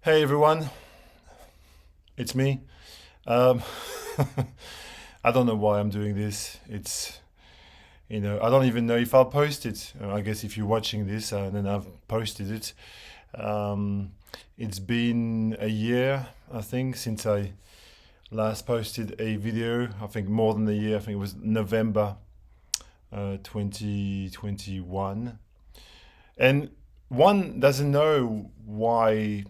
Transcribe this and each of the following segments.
Hey everyone, it's me. Um, I don't know why I'm doing this. I don't even know if I'll post it. I guess if you're watching this, then I've posted it. Um, it's been a year, I think, since I last posted a video. I think more than a year. I think it was November 2021. And one doesn't know why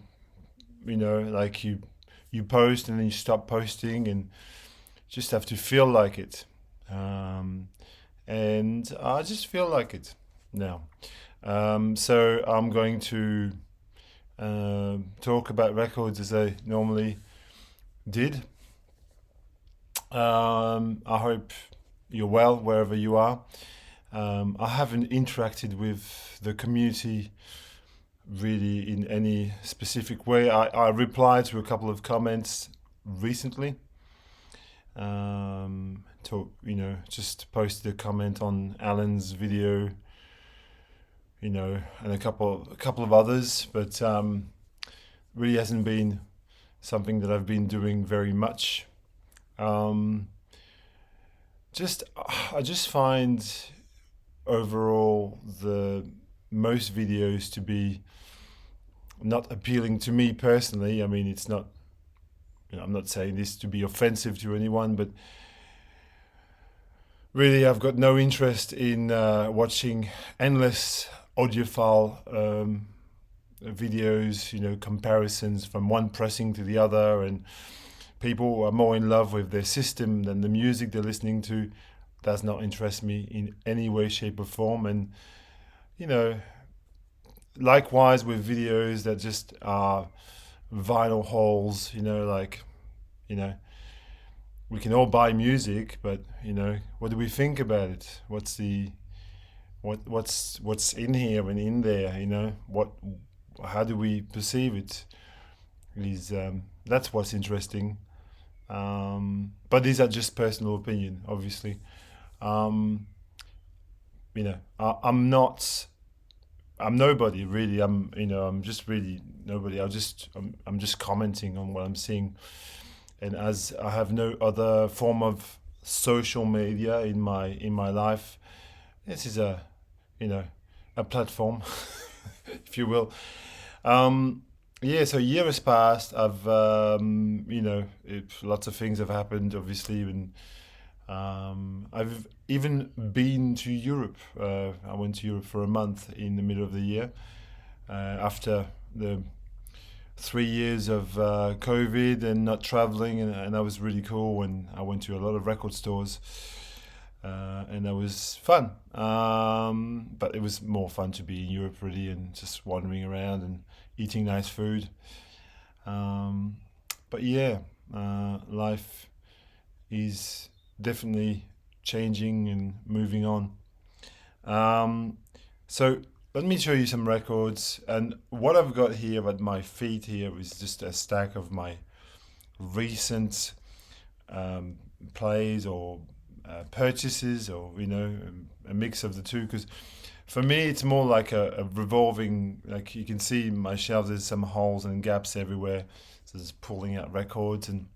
like you post and then you stop posting and just have to feel like it. um, and I just feel like it now. So I'm going to talk about records as I normally did. I hope you're well wherever you are. I haven't interacted with the community really in any specific way. I replied to a couple of comments recently. Just posted a comment on Alan's video, and a couple of others, but really hasn't been something that I've been doing very much. Um, just I just find overall the most videos to be not appealing to me personally. I mean, it's not. I'm not saying this to be offensive to anyone, but really, I've got no interest in watching endless audiophile videos. Comparisons from one pressing to the other, and people are more in love with their system than the music they're listening to. Does not interest me in any way, shape, or form, and you know likewise with videos that just are vinyl hauls, you know, we can all buy music, but what do we think about it? What's in here and in there? How do we perceive it? Is That's what's interesting. But these are just personal opinion, obviously. Um, I'm not. I'm nobody really. I'm just really nobody. I'm just commenting on what I'm seeing, and as I have no other form of social media in my life, this is you know a platform, if you will. Um, yeah. So a year has passed. Lots of things have happened, obviously, and I've even been to Europe. I went to Europe for a month in the middle of the year after the 3 years of COVID and not traveling, and that was really cool. And I went to a lot of record stores, and that was fun. But it was more fun to be in Europe, really, and just wandering around and eating nice food. Um, but yeah, life is definitely changing and moving on. Um, so let me show you some records. And what I've got here at my feet here is just a stack of my recent um, plays or purchases, or a mix of the two. Because for me, it's more like a revolving. Like you can see in my shelves, there's some holes and gaps everywhere. So just pulling out records and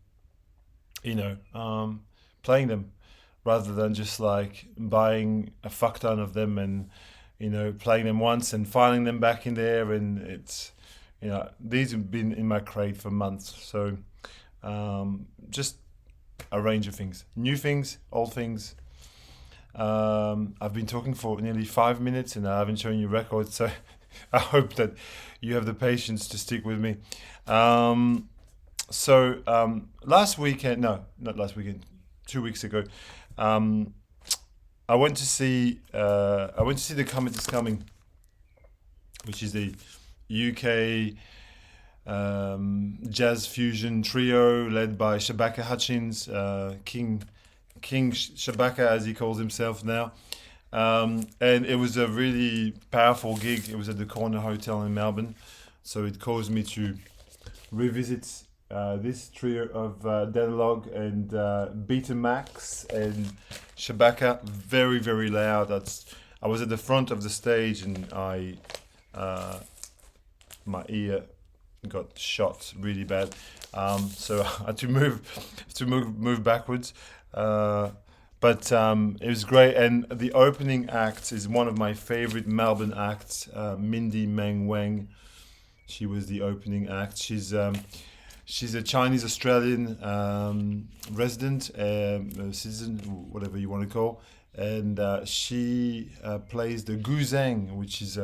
you know um, playing them rather than just like buying a fuck ton of them and playing them once and filing them back in there. And it's these have been in my crate for months. So just a range of things, new things, old things. I've been talking for nearly 5 minutes and I haven't shown you records, so I hope that you have the patience to stick with me. Last weekend, no, not last weekend, 2 weeks ago, um, I went to see the Comet is Coming, which is the UK jazz fusion trio led by Shabaka Hutchins, King Shabaka as he calls himself now. And it was a really powerful gig. It was at the Corner Hotel in Melbourne, so it caused me to revisit this trio of Denlog and Beta Max and Shabaka. Very, very loud. I was at the front of the stage and I my ear got shot really bad, so I had to move backwards. But it was great, and the opening act is one of my favorite Melbourne acts. Mindy, Meng, Wang. She was the opening act. She's a Chinese Australian resident, citizen, whatever you want to call, and she plays the guzheng, which is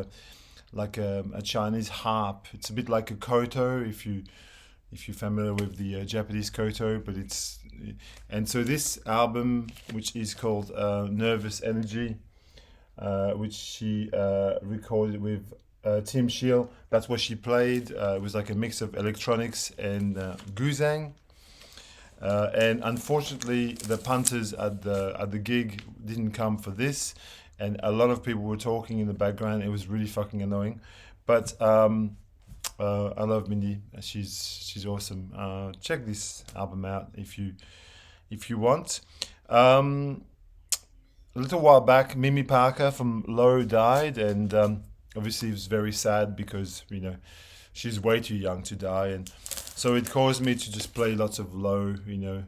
like a Chinese harp. It's a bit like a koto if you're familiar with the Japanese koto, but it's and so this album, which is called Nervous Energy, which she recorded with Tim Shield. That's what she played. It was like a mix of electronics and guzheng. And unfortunately, the punters at the gig didn't come for this, and a lot of people were talking in the background. It was really fucking annoying, but I love Mindy. She's awesome. Check this album out if you want. A little while back, Mimi Parker from Low died, and obviously it was very sad because she's way too young to die, and so it caused me to just play lots of Low. I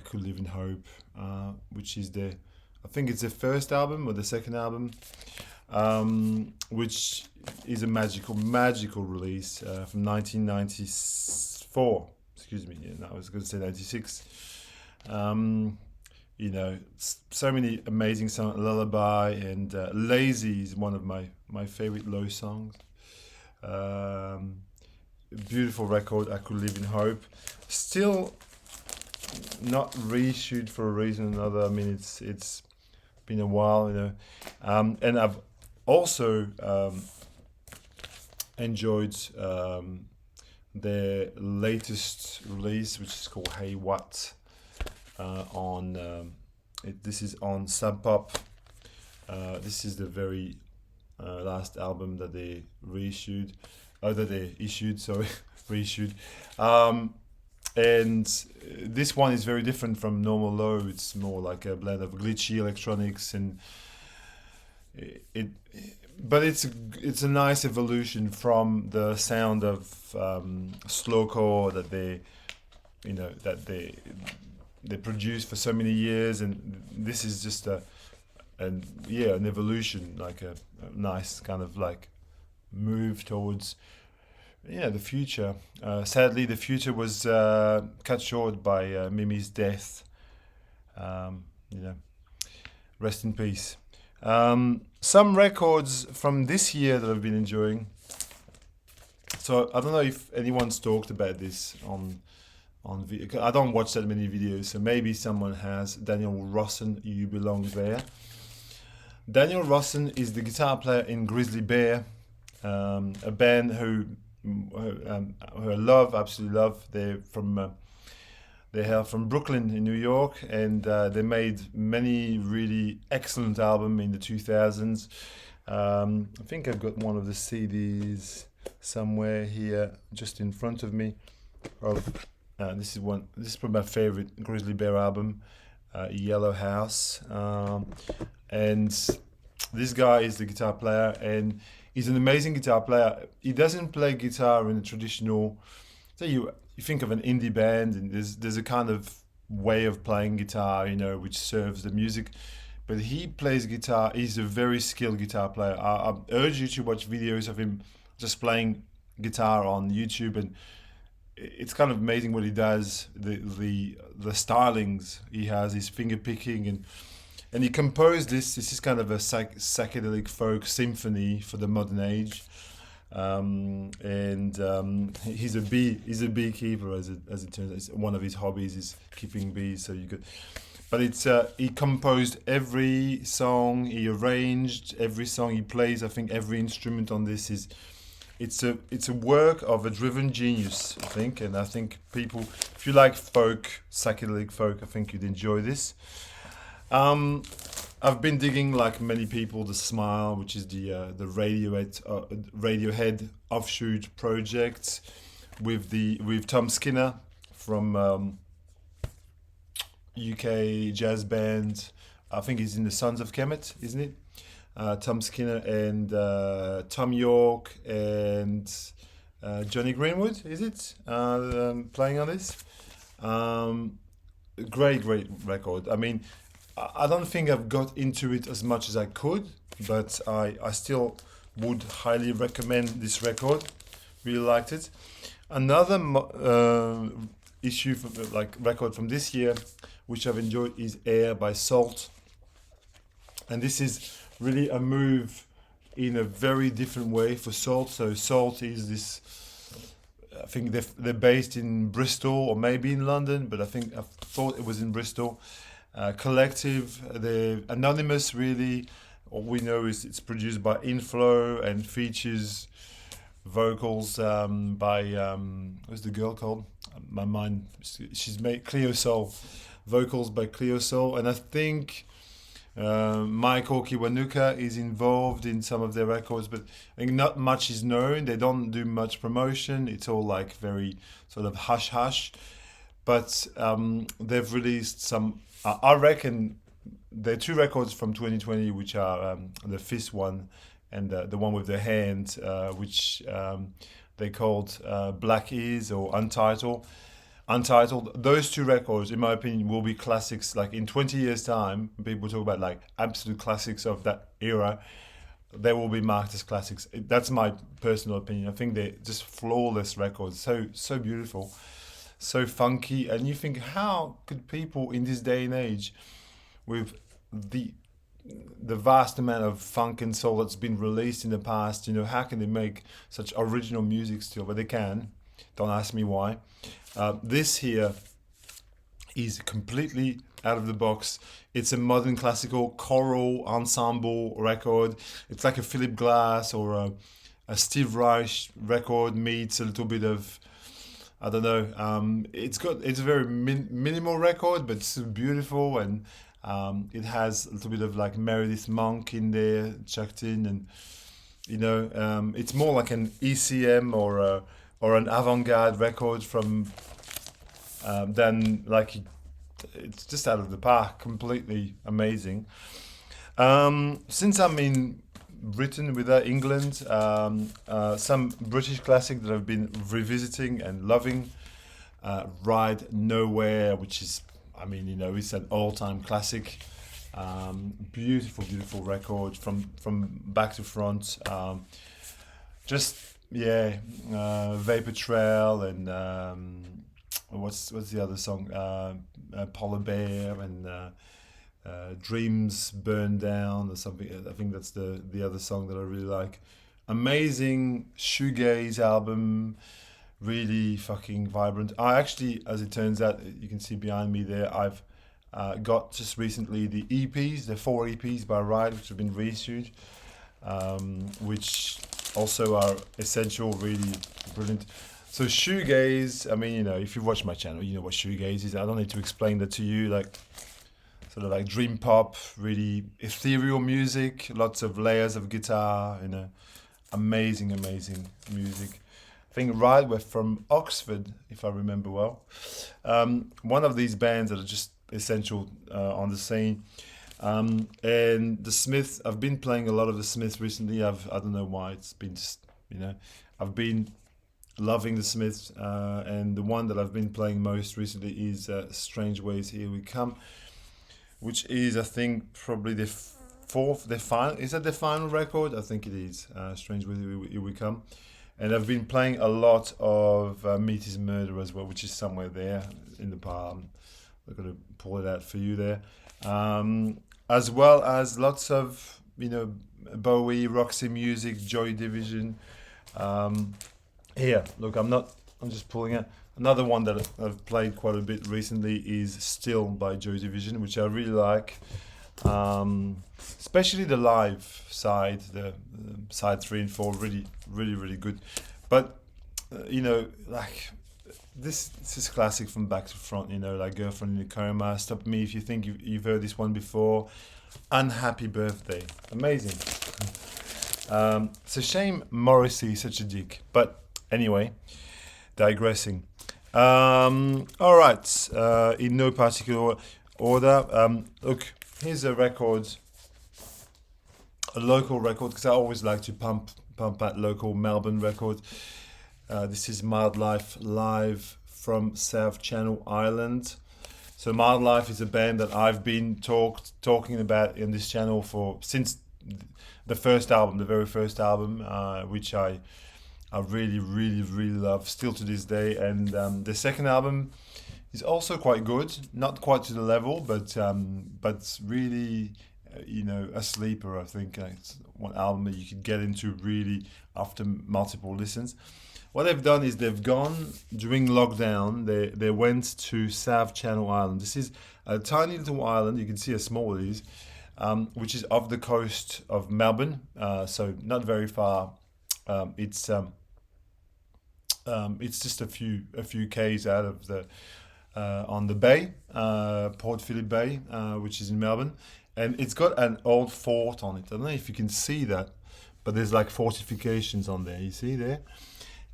Could Live in Hope, which is I think it's the first album or the second album, which is a magical release from 1994. Excuse me, I was going to say 96. So many amazing songs. Lullaby and Lazy is one of my favorite Low songs. Beautiful record, I Could Live in Hope. Still not reissued for a reason or another. I mean, it's been a while, and I've also enjoyed their latest release, which is called Hey What. This is on Sub Pop. This is the very last album that they reissued. Reissued. And this one is very different from normal Low. It's more like a blend of glitchy electronics, and but it's a nice evolution from the sound of slowcore that they produced for so many years, and this is just an evolution, like a nice kind of like move towards the future. Sadly, the future was cut short by Mimi's death. Rest in peace. Some records from this year that I've been enjoying. So I don't know if anyone's talked about this on video. I don't watch that many videos, so maybe someone has. Daniel Rossen, You Belong There. Daniel Rossen is the guitar player in Grizzly Bear, a band who I love, absolutely love. They hail from Brooklyn in New York, and they made many really excellent albums in the 2000s. I think I've got one of the CDs somewhere here, just in front of me. This is probably my favorite Grizzly Bear album, Yellow House. And this guy is the guitar player, and he's an amazing guitar player. He doesn't play guitar in a traditional. So you think of an indie band, and there's a kind of way of playing guitar, which serves the music. But he plays guitar. He's a very skilled guitar player. I urge you to watch videos of him just playing guitar on YouTube, and it's kind of amazing what he does. The stylings he has, his finger picking, and he composed this. This is kind of a psychedelic folk symphony for the modern age. He's a beekeeper, as it turns out. It's one of his hobbies is keeping bees. So but he composed every song, he arranged every song he plays. I think every instrument on this it's a work of a driven genius, I think. And I think people, if you like psychedelic folk, I think you'd enjoy this. I've been digging, like many people, The Smile, which is the Radiohead offshoot project with Tom Skinner from UK jazz band. I think he's in the Sons of Kemet, isn't it? Tom Skinner and Tom York and Johnny Greenwood, is it? Playing on this. Um, great record. I mean, I don't think I've got into it as much as I could, but I still would highly recommend this record. Really liked it. Another issue from like record from this year, which I've enjoyed, is Air by Salt, and this is really a move in a very different way for Salt. So Salt is this. I think they're based in Bristol or maybe in London, but I thought it was in Bristol. Collective, they're anonymous really. All we know is it's produced by Inflow and features vocals by what's the girl called? My mind. She's made Cleo Soul, vocals by Cleo Soul, and I think Michael Kiwanuka is involved in some of their records, but I think not much is known. They don't do much promotion. It's all like very sort of hush hush. But they've released some. I reckon there are two records from 2020, which are the Fist one and the one with the hand, which they called Black Ears or Untitled. Those two records, in my opinion, will be classics. Like in 20 years' time, people talk about like absolute classics of that era. They will be marked as classics. That's my personal opinion. I think they're just flawless records. So beautiful, so funky. And you think, how could people in this day and age, with the vast amount of funk and soul that's been released in the past, how can they make such original music still? But they can. Don't ask me why. This here is completely out of the box. It's a modern classical choral ensemble record. It's like a Philip Glass or a Steve Reich record meets a little bit of, I don't know. It's a very minimal record, but it's beautiful, and it has a little bit of like Meredith Monk in there chucked in, and it's more like an ECM or an avant-garde record from than like it's just out of the park, completely amazing. Since I'm in Britain with England, some British classic that I've been revisiting and loving, Ride Nowhere, which is, it's an all-time classic. Beautiful record from back to front. Vapor Trail and what's the other song? Polar Bear and Dreams Burn Down or something. I think that's the other song that I really like. Amazing shoegaze album, really fucking vibrant. I actually, as it turns out, you can see behind me there, I've got just recently the EPs, the 4 EPs by Ride, which have been reissued, which also are essential, really brilliant. So shoegaze, if you watch my channel, you know what shoegaze is. I don't need to explain that to you. Like sort of like dream pop, really ethereal music, lots of layers of guitar, amazing music. I think Ride were from Oxford, if I remember well. One of these bands that are just essential on the scene. And the Smiths, I've been playing a lot of the Smiths recently. I don't know why, it's been just, I've been loving the Smiths, and the one that I've been playing most recently is Strange Ways Here We Come, which is, I think, probably the final. Is that the final record? I think it is. Strange Ways Here We Come. And I've been playing a lot of Meet Is Murder as well, which is somewhere there in the palm. I'm going to pull it out for you there. As well as lots of, Bowie, Roxy Music, Joy Division. Here, look, I'm just pulling out. Another one that I've played quite a bit recently is Still by Joy Division, which I really like. Especially the live side, the side 3 and 4, really good. But, like, this is classic from back to front, like Girlfriend in a Coma, Stop Me If You Think You've Heard This One Before, Unhappy Birthday. Amazing. It's a shame Morrissey is such a dick. But anyway, digressing. All right, in no particular order. Look, here's a record, a local record, because I always like to pump out local Melbourne records. This is Mildlife live from South Channel Island. So Mildlife is a band that I've been talking about in this channel since the first album, the very first album, which I really, really, really love still to this day. And the second album is also quite good, not quite to the level, but really, a sleeper. I think it's one album that you could get into really after multiple listens. What they've done is they've gone during lockdown. They went to South Channel Island. This is a tiny little island. You can see how small it is, which is off the coast of Melbourne. So not very far. It's just a few k's out of the on the bay, Port Phillip Bay, which is in Melbourne, and it's got an old fort on it. I don't know if you can see that, but there's like fortifications on there. You see there.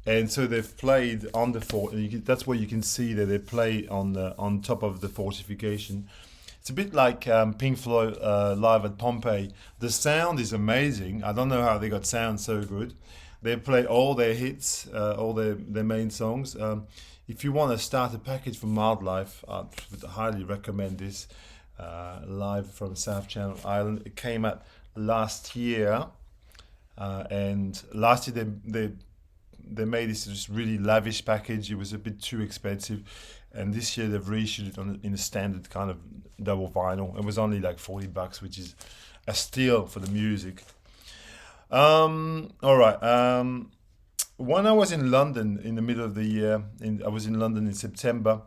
And so they've played on the fort, and that's where you can see that they play on top of the fortification. It's a bit like Pink Floyd live at Pompeii. The sound is amazing. I don't know how they got sound so good. They play all their hits, all their main songs. If you want to start a package for Mildlife, I would highly recommend this live from South Channel Island. It came out last year, and last year they made this just really lavish package. It was a bit too expensive, and this year they've reissued it in a standard kind of double vinyl. It was only like $40, which is a steal for the music. All right. When I was in London in the middle of the year, I was in London in September.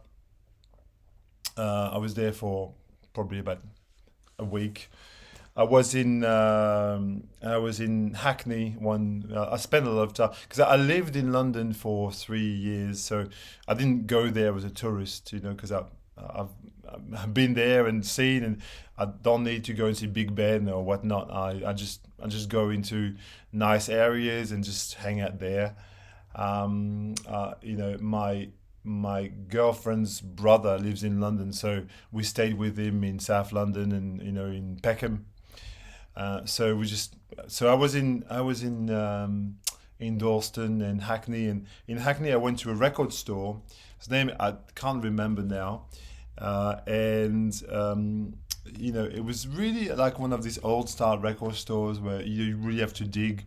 I was there for probably about a week. I was in Hackney I spent a lot of time because I lived in London for 3 years, so I didn't go there as a tourist, because I've been there and seen, and I don't need to go and see Big Ben or whatnot. I just go into nice areas and just hang out there. My girlfriend's brother lives in London, so we stayed with him in South London and in Peckham. So I was in Dalston and Hackney, and in Hackney I went to a record store. His name I can't remember now, it was really like one of these old style record stores where you really have to dig.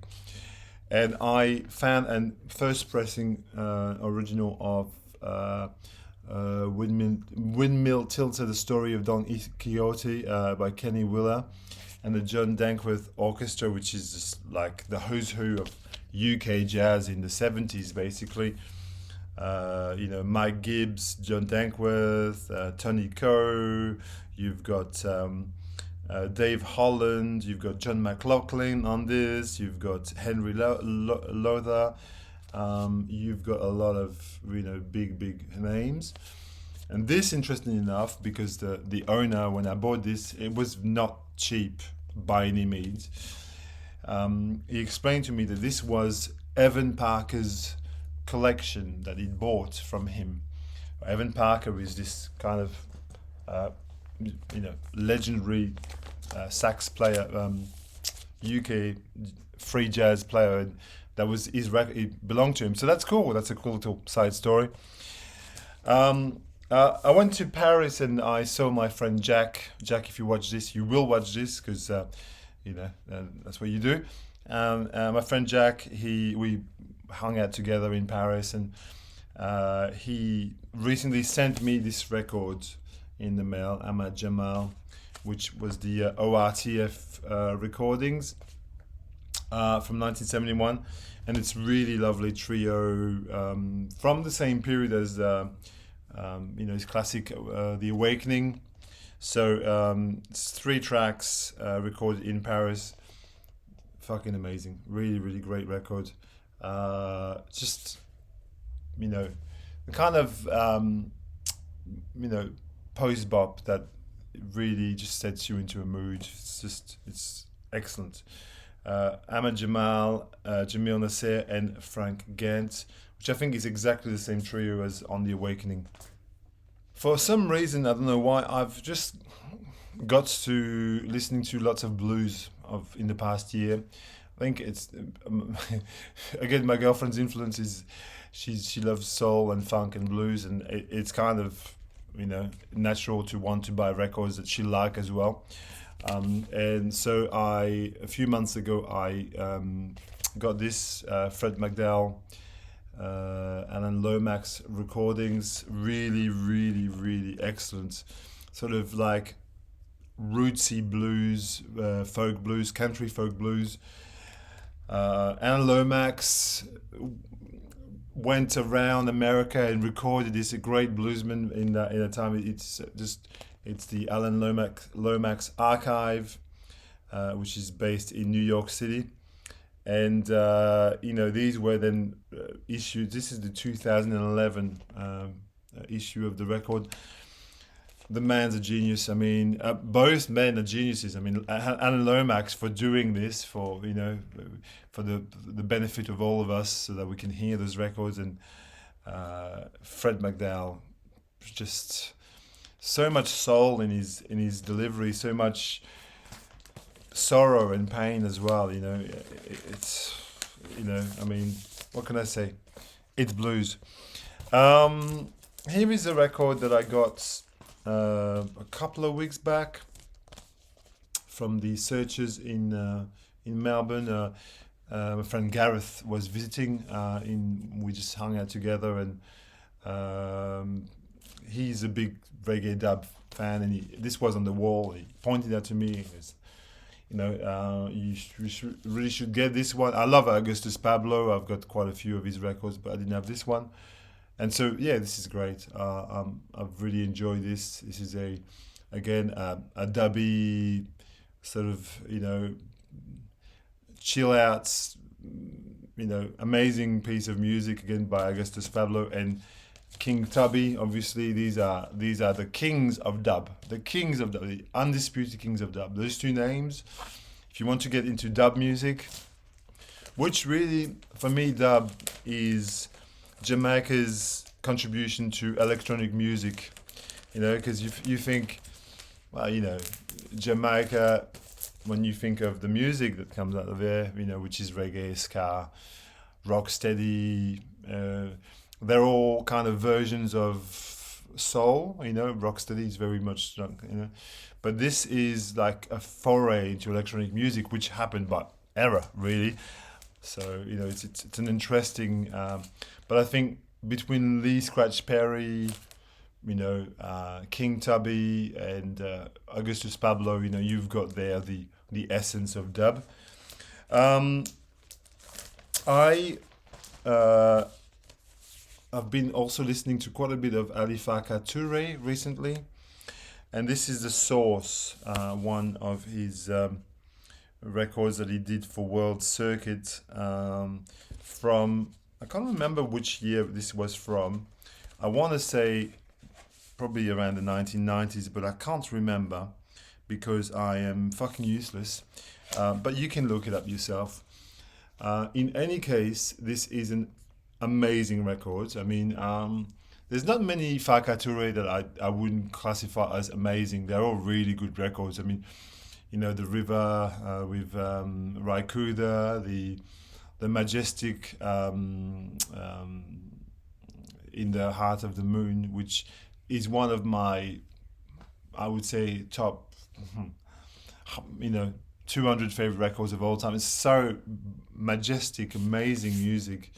And I found a first pressing original of Windmill Tilted: The Story of Don Quixote by Kenny Wheeler, and the John Dankworth Orchestra, which is just like the who's who of UK jazz in the 70s, basically. Mike Gibbs, John Dankworth, Tony Coe, you've got Dave Holland, you've got John McLaughlin on this, you've got Henry Lothar, you've got a lot of big names. And this, interesting enough, because the owner, when I bought this, it was not cheap by any means. He explained to me that this was Evan Parker's collection that he'd bought from him. Evan Parker is this kind of legendary sax player, UK free jazz player, and that was his record. It belonged to him, so that's cool. That's a cool little side story. I went to Paris and I saw my friend Jack. Jack, if you watch this, you will watch this because that's what you do. My friend Jack, we hung out together in Paris, and he recently sent me this record in the mail, Ahmad Jamal, which was the ORTF recordings from 1971, and it's really lovely trio from the same period as his classic The Awakening. So it's 3 tracks recorded in Paris. Fucking amazing, really, really great record. Just the kind of post bop that really just sets you into a mood. It's excellent. Ahmad Jamal, Jamil Nasser, and Frank Gant, which I think is exactly the same trio as on The Awakening. For some reason, I don't know why, I've just got to listening to lots of blues in the past year. I think it's again, my girlfriend's influence She loves soul and funk and blues, and it's kind of, natural to want to buy records that she like as well. And so a few months ago, I got this Fred McDowell, Alan Lomax recordings. Really, really, really excellent. Sort of like rootsy blues, folk blues, country folk blues. Alan Lomax went around America and recorded. He's a great bluesman in a time. It's the Alan Lomax Archive, which is based in New York City, and these were then issued. This is the 2011 issue of the record. The man's a genius. I mean, both men are geniuses. I mean, Alan Lomax for doing this for the benefit of all of us, so that we can hear those records, and Fred McDowell, just so much soul in his delivery, so much sorrow and pain as well. It's I mean, what can I say? It's blues. Here is a record that I got a couple of weeks back from the Searchers in Melbourne. My friend Gareth was visiting. We just hung out together, and he's a big reggae dub fan, and this was on the wall. He pointed out to me. He goes, you really should get this one. I love Augustus Pablo. I've got quite a few of his records, but I didn't have this one. And so, yeah, this is great. I've really enjoyed this. This is a dubby sort of, chill out, amazing piece of music, again, by Augustus Pablo and King Tubby. Obviously, these are the kings of dub, the undisputed kings of dub. Those two names, if you want to get into dub music, which really, for me, dub is Jamaica's contribution to electronic music, because you think, well, Jamaica, when you think of the music that comes out of there, which is reggae, ska, rocksteady, they're all kind of versions of soul. Rocksteady is very much drunk, but this is like a foray into electronic music, which happened by error, really. So it's an interesting, but I think between Lee Scratch Perry, King Tubby, and Augustus Pablo, you've got there the essence of dub. I've been also listening to quite a bit of Alifaka Toure recently, and this is The Source, one of his records that he did for World Circuit, from, I can't remember which year this was from. I want to say probably around the 1990s, but I can't remember because I am fucking useless. But you can look it up yourself. In any case, this is an amazing record. I mean, there's not many Faka Toure that I wouldn't classify as amazing. They're all really good records. I mean, The River with Raikuda, the majestic In the Heart of the Moon, which is one of my, I would say, top 200 favorite records of all time. It's so majestic, amazing music,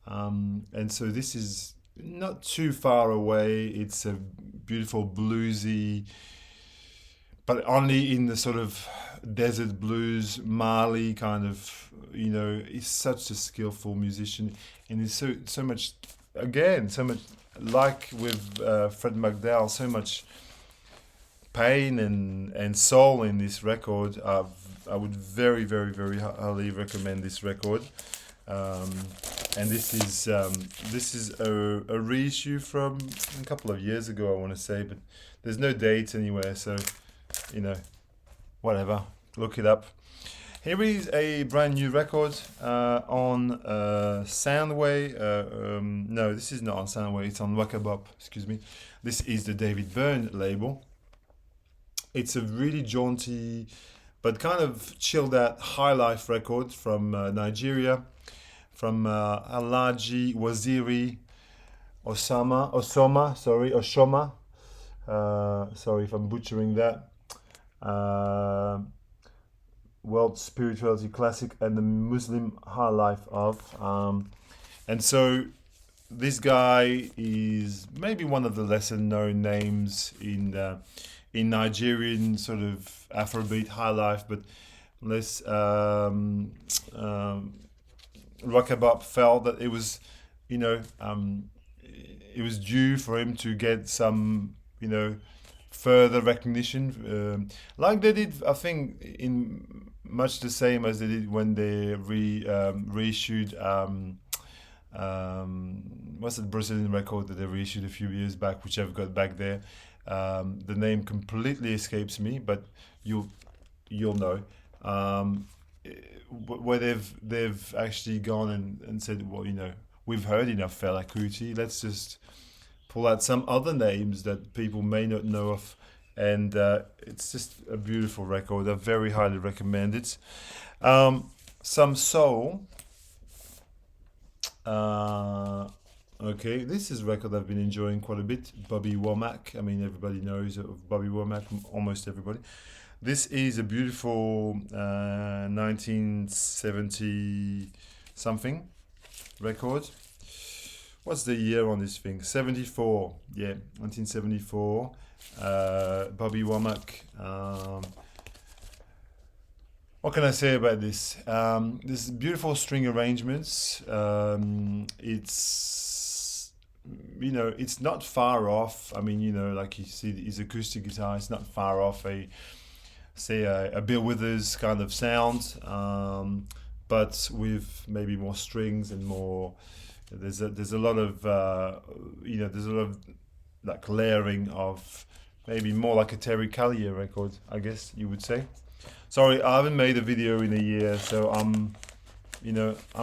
and so this is not too far away. It's a beautiful bluesy, but only in the sort of desert blues, Mali kind of, he's such a skillful musician, and he's so much, again, so much like with Fred McDowell, so much pain and soul in this record. I would very, very, very highly recommend this record. And this is a reissue from a couple of years ago, I want to say, but there's no date anywhere, so whatever, look it up. Here is a brand new record on Soundway. No, this is not on Soundway, it's on Waka Bop, excuse me. This is the David Byrne label. It's a really jaunty but kind of chilled out high life record from Nigeria, from Alaji Waziri Osama. Sorry if I'm butchering that. World Spirituality Classic and the Muslim High Life of. And so this guy is maybe one of the lesser known names in Nigerian sort of Afrobeat high life, but less Rockabop felt that it was, it was due for him to get some, further recognition, like they did, I think, in much the same as they did when they reissued. What's the Brazilian record that they reissued a few years back, which I've got back there. The name completely escapes me, but you'll know. Where they've actually gone and said, well, we've heard enough Fela Kuti. Let's just pull out some other names that people may not know of, and it's just a beautiful record. I very highly recommend it. Some soul. Okay, this is a record I've been enjoying quite a bit. Bobby Womack. I mean, everybody knows of Bobby Womack, almost everybody. This is a beautiful 1970 something record. What's the year on this thing? 74. Yeah, 1974. Bobby Womack. What can I say about this? This beautiful string arrangements. It's it's not far off. I mean, like you see his acoustic guitar, it's not far off a Bill Withers kind of sound, but with maybe more strings and more. There's a lot of there's a lot of like layering of maybe more like a Terry Callier record, I guess you would say. Sorry, I haven't made a video in a year, so I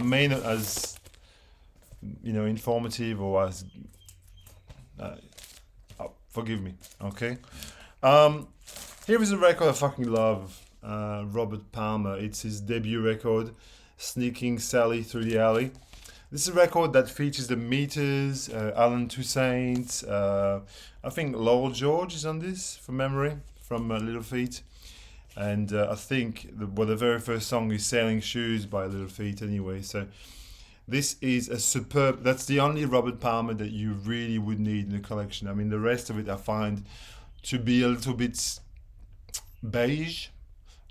may not as informative or as forgive me, okay. Here is a record I fucking love. Robert Palmer. It's his debut record, Sneaking Sally Through the Alley. This is a record that features the Meters, Alan Toussaint, I think Lowell George is on this, from memory, from Little Feat. And I think the very first song is Sailing Shoes by Little Feat anyway. So this is a superb, that's the only Robert Palmer that you really would need in the collection. I mean, the rest of it I find to be a little bit beige,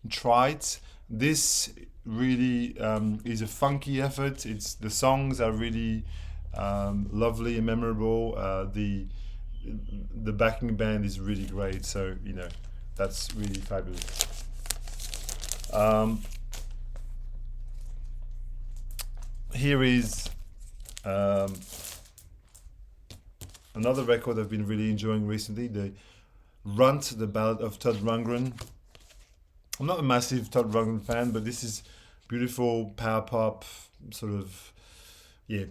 trite. This really is a funky effort. The songs are really lovely and memorable. The backing band is really great. So that's really fabulous. Here is another record I've been really enjoying recently, the Runt, the Ballad of Todd Rundgren. I'm not a massive Todd Rundgren fan, but this is beautiful power pop, sort of,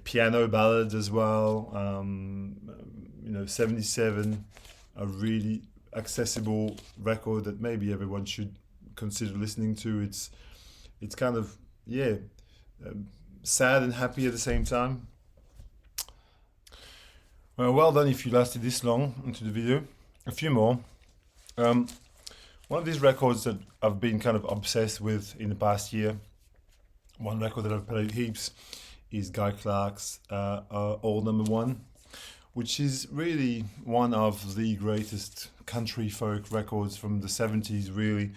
piano ballads as well. 77, a really accessible record that maybe everyone should consider listening to. It's kind of, sad and happy at the same time. Well done if you lasted this long into the video. A few more. One of these records that I've been kind of obsessed with in the past year, one record that I've played heaps, is Guy Clark's All Number One, which is really one of the greatest country folk records from the 70s, really.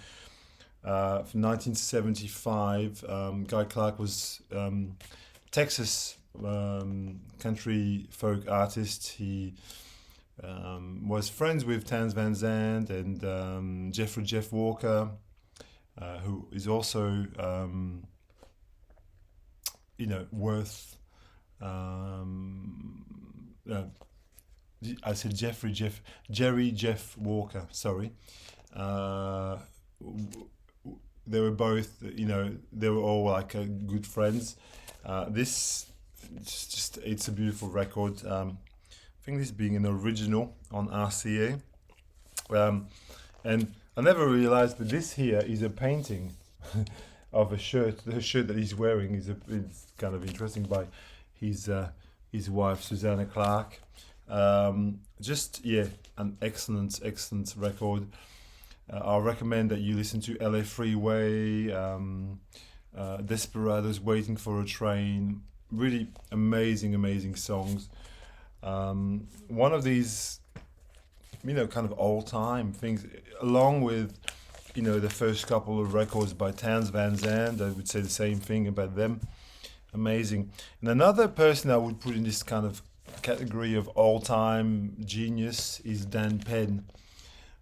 From 1975, Guy Clark was Texas country folk artist. He was friends with Townes Van Zandt and Jeff Walker, who is also worth. I said Jerry Jeff Walker. Sorry. They were both, they were all like good friends. It's a beautiful record. I think this being an original on RCA. And I never realized that this here is a painting. of a shirt. The shirt that he's wearing is kind of interesting by his wife Susanna Clark. Just yeah, an excellent record. I'll recommend that you listen to LA Freeway, Desperados, Waiting for a Train. Really amazing songs. One of these, kind of old time things, along with, the first couple of records by Townes Van Zandt. I would say the same thing about them. Amazing. And another person I would put in this kind of category of all-time genius is Dan Penn.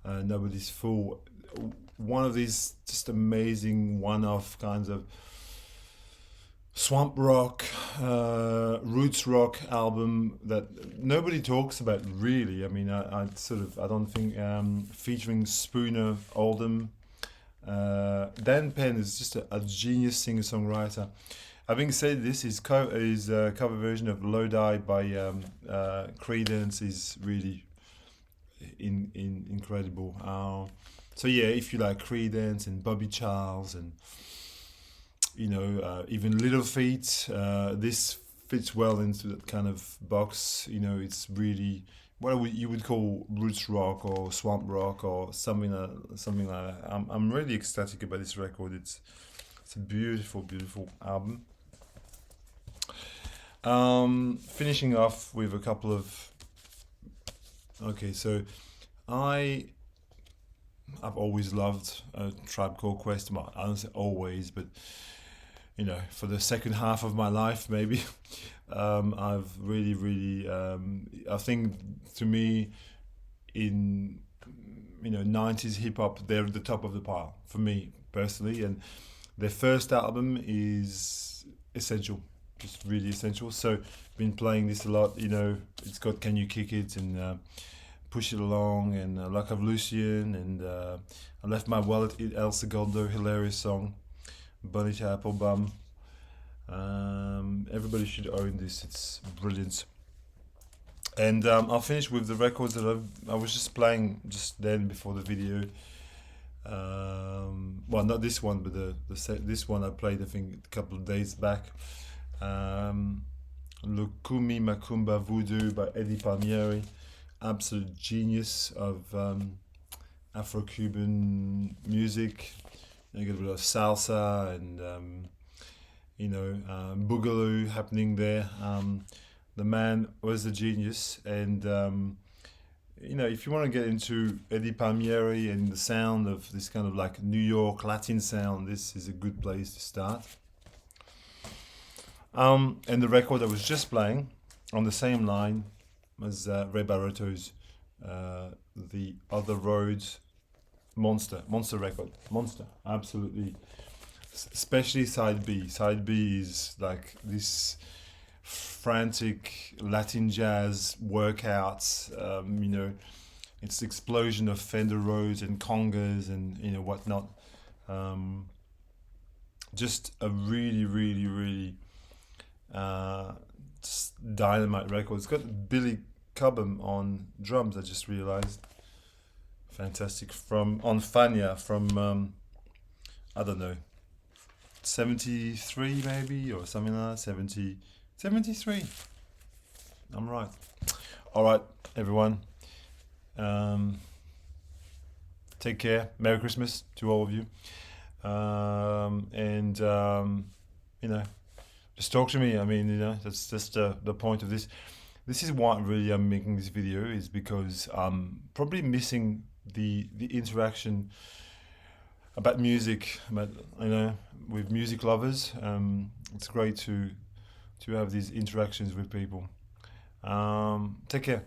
Nobody's Fool. One of these just amazing one-off kinds of swamp rock, roots rock album that nobody talks about really. I mean, I don't think featuring Spooner Oldham. Dan Penn is just a genius singer-songwriter. Having said this, his cover version of Lodi by Creedence is really incredible. So yeah, if you like Creedence and Bobby Charles and even Little Feat, this fits well into that kind of box. It's really what you would call roots rock or swamp rock or something like that. I'm really ecstatic about this record. It's a beautiful album. Finishing off with a couple of. Okay, so I've always loved Tribe Called Quest. Well, I don't say always, but for the second half of my life, maybe I've really, I think to me, in 90s hip hop, they're at the top of the pile for me personally, and their first album is essential. Just really essential. So been playing this a lot. It's got Can You Kick It and Push It Along and Luck of Lucian and I Left My Wallet in El Segundo, hilarious song. Bonita Applebum. Everybody should own this. It's brilliant. And I'll finish with the records that I was just playing just then before the video. Well, not this one, but this one I played I think a couple of days back. Lukumi Macumba Voodoo by Eddie Palmieri, absolute genius of Afro-Cuban music. You get a bit of salsa and boogaloo happening there. The man was a genius, and if you want to get into Eddie Palmieri and the sound of this kind of like New York Latin sound, this is a good place to start. And the record I was just playing on the same line as Ray Barretto's The Other Roads Monster record. Monster, absolutely. Especially side B. Side B is like this frantic Latin jazz workouts, it's the explosion of Fender Rhodes and congas and whatnot. Just a really dynamite record. It's got Billy Cobham on drums, I just realized. Fantastic. On Fania from I don't know, 73 maybe or something like that. 73. I'm right. All right, everyone. Take care. Merry Christmas to all of you. Just talk to me. I mean, that's just the point of this. This is why really I'm making this video, is because I'm probably missing the interaction about music, with music lovers. It's great to have these interactions with people. Take care.